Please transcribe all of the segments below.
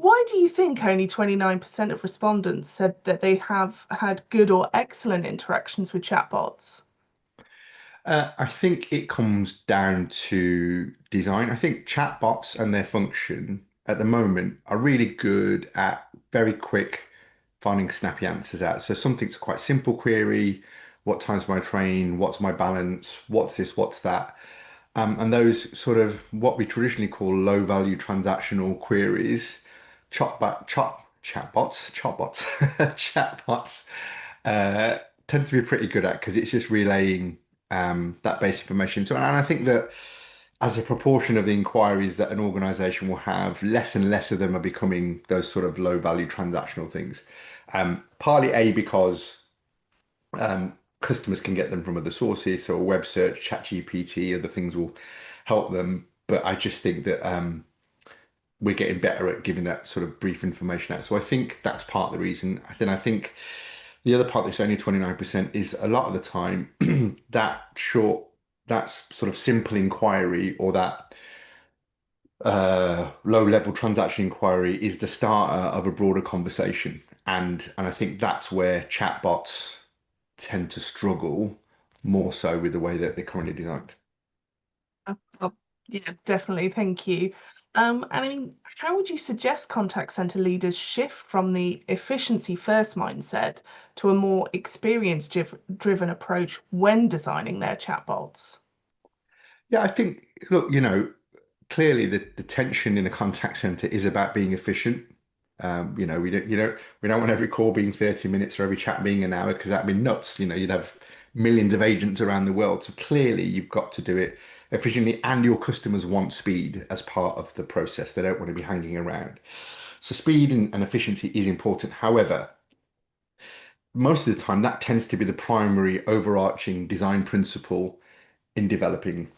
Why do you think only 29% of respondents said that they have had good or excellent interactions with chatbots? I think it comes down to design. I think chatbots and their function at the moment are really good at very quick finding snappy answers out. So something's a quite simple query. What time's my train? What's my balance? What's this? What's that? And those sort of what we traditionally call low value transactional queries, chatbots, chatbots, uh, tend to be pretty good at because it's just relaying that basic information. So, and I think that as a proportion of the inquiries that an organization will have, less and less of them are becoming those sort of low value transactional things. Partly A, because customers can get them from other sources, so a web search, ChatGPT, other things will help them. But I just think that we're getting better at giving that sort of brief information out. So I think that's part of the reason. Then I think the other part that's only 29% is a lot of the time that's sort of simple inquiry or that low level transaction inquiry is the starter of a broader conversation. And I think that's where chatbots tend to struggle more so with the way that they're currently designed. Oh, yeah, definitely. Thank you. And I mean, how would you suggest contact center leaders shift from the efficiency first mindset to a more experience driven approach when designing their chatbots? Yeah, I think, look, clearly the tension in a contact center is about being efficient. We don't want every call being 30 minutes or every chat being an hour because that'd be nuts. You'd have millions of agents around the world. So clearly you've got to do it efficiently and your customers want speed as part of the process. They don't want to be hanging around. So speed and efficiency is important. However, most of the time that tends to be the primary overarching design principle in developing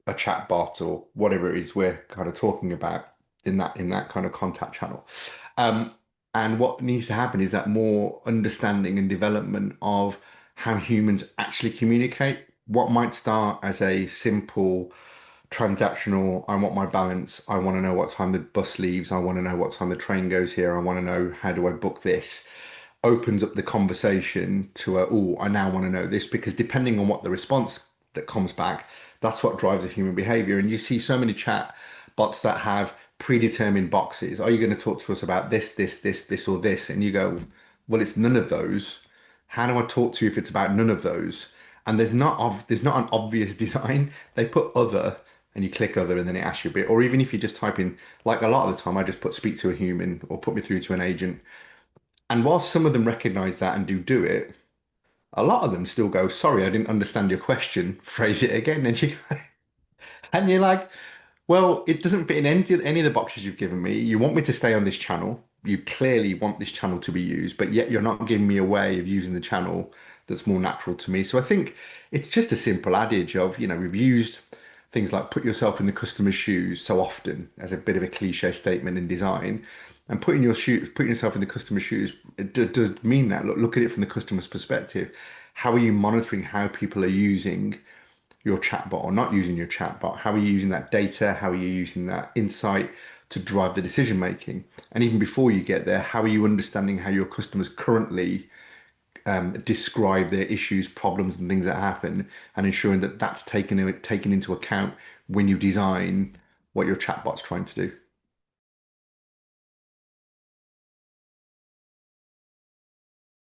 a chat bot or whatever it is we're kind of talking about in that kind of contact channel. Um, and what needs to happen is that more understanding and development of how humans actually communicate. What might start as a simple transactional, I want my balance, I want to know what time the bus leaves, I want to know what time the train goes here, I want to know how do I book this, opens up the conversation to oh, I now want to know this because depending on what the response that comes back, that's what drives the human behavior. And you see so many chat bots that have predetermined boxes. Are you going to talk to us about this, or this? And you go, well, it's none of those. How do I talk to you if it's about none of those? And there's not an obvious design. They put other and you click other and then it asks you a bit. Or even if you just type in, like a lot of the time, I just put speak to a human or put me through to an agent. And whilst some of them recognize that and do it, a lot of them still go, sorry, I didn't understand your question. Phrase it again. And you're like, well, it doesn't fit in any of the boxes you've given me. You want me to stay on this channel. You clearly want this channel to be used, but yet you're not giving me a way of using the channel that's more natural to me. So I think it's just a simple adage of, we've used things like put yourself in the customer's shoes so often as a bit of a cliche statement in design. And putting yourself in the customer's shoes, it does mean that. Look at it from the customer's perspective. How are you monitoring how people are using your chatbot or not using your chatbot? How are you using that data? How are you using that insight to drive the decision making? And even before you get there, how are you understanding how your customers currently describe their issues, problems, and things that happen, and ensuring that that's taken into account when you design what your chatbot's trying to do?